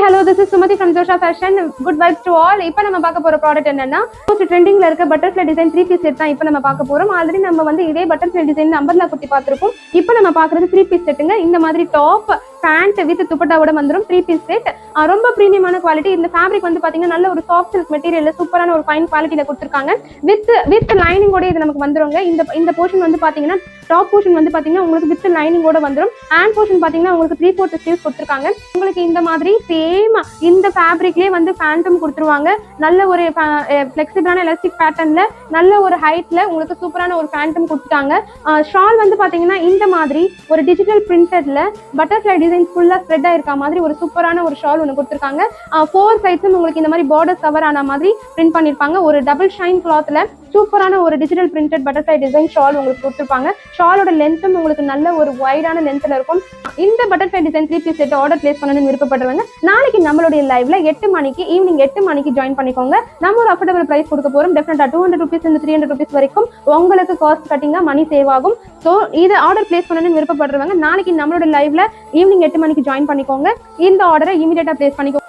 hello, this is Sumati from Josha Fashion. Good vibes to all. இப்போ நம்ம பார்க்க போற ப்ராடக்ட் என்னன்னா most ட்ரெண்டிங்ல இருக்க பட்டர்ஃப்ளை டிசைன் 3 பீஸ் செட் தான் இப்போ நம்ம பார்க்க போறோம். ஆல்ரெடி நம்ம வந்து இதே பட்டர்ஃப்ளை டிசைன் அம்பர்லா குர்த்தி பார்த்திருக்கோம். இப்போ நம்ம பார்க்கிறது 3 பீஸ் செட்டுங்க. இந்த மாதிரி டாப் பேண்ட் வித் துப்பட்டாவோட வந்துரும் 3 பீஸ் செட். ரொம்ப பிரீமியமான குவாலிட்டி. இந்த ஃபேப்ரிக் வந்து பாத்தீங்கன்னா நல்ல ஒரு சாஃப்ட் சில்க் மெட்டீரியல்ல சூப்பரான ஒரு ஃபைன் குவாலிட்டியில கொடுத்துருக்காங்க. வித் லைனிங்கோட இது நமக்கு வந்துருங்க. இந்த போர்ஷன் வந்து பாத்தீங்கன்னா டாப் போர்ஷன் வந்து பாத்தீங்கன்னா உங்களுக்கு வித் லைனிங்கோட வந்துரும். ஹேண்ட் போர்ஷன் பாத்தீங்கன்னா உங்களுக்கு 3/4 ஸ்லீவ்ஸ் கொடுத்துருக்காங்க. உங்களுக்கு இந்த மாதிரி சேம் இந்த ஃபேப்ரிக்லயே வந்து ஃபேண்டம் கொடுத்துருவாங்க. நல்ல ஒரு ஃபிளெக்சிபிளான எலாஸ்டிக் பேட்டர்ன்ல நல்ல ஒரு ஹைட்ல உங்களுக்கு சூப்பரான ஒரு ஃபேண்டம் கொடுத்துட்டாங்க. ஷால் வந்து பாத்தீங்கன்னா இந்த மாதிரி ஒரு டிஜிட்டல் பிரிண்டட்ல பட்டர்ஃப்ளை டிசைன் ஃபுல்லா ஸ்ப்ரெட் ஆயிருக்க மாதிரி ஒரு சூப்பரான ஒரு ஷால் ஒன்று கொடுத்துருக்காங்க. 4 சைட்ஸும் உங்களுக்கு இந்த மாதிரி பார்டர் கவர் ஆன மாதிரி பிரிண்ட் பண்ணிருப்பாங்க. ஒரு டபுள் ஷைன் கிளாத்ல சூப்பரான ஒரு digital printed butterfly design shawl உங்களுக்கு கொடுத்துருப்பாங்க. ஷாலோட லென்த்தும் உங்களுக்கு நல்ல ஒரு வைடான லென்த்ல இருக்கும். இந்த butterfly design 3 piece set order place பண்ணணும்னு விருப்பப்படுறவங்க நாளைக்கு நம்மளுடைய லைவ்ல 8 மணிக்கு ஈவினிங் 8 மணிக்கு ஜாயின் பண்ணிக்கோங்க. நம்ம ஒரு அஃபோர்டபிள் பிரைஸ் கொடுக்க போறோம். டெஃபினட்டா 200 rupees இருந்து 300 rupees வரைக்கும் உங்களுக்கு காஸ்ட் கட்டிங்கா மணி சேவ் ஆகும். ஸோ இது ஆர்டர் பிளேஸ் பண்ணணும்னு விருப்பப்படுறவங்க நாளைக்கு நம்மளோட லைவ்ல ஈவினிங் 8 மணிக்கு ஜாயின் பண்ணிக்கோங்க. இந்த ஆர்டரை இமீடியட்டா பிளேஸ் பண்ணிக்கோங்க.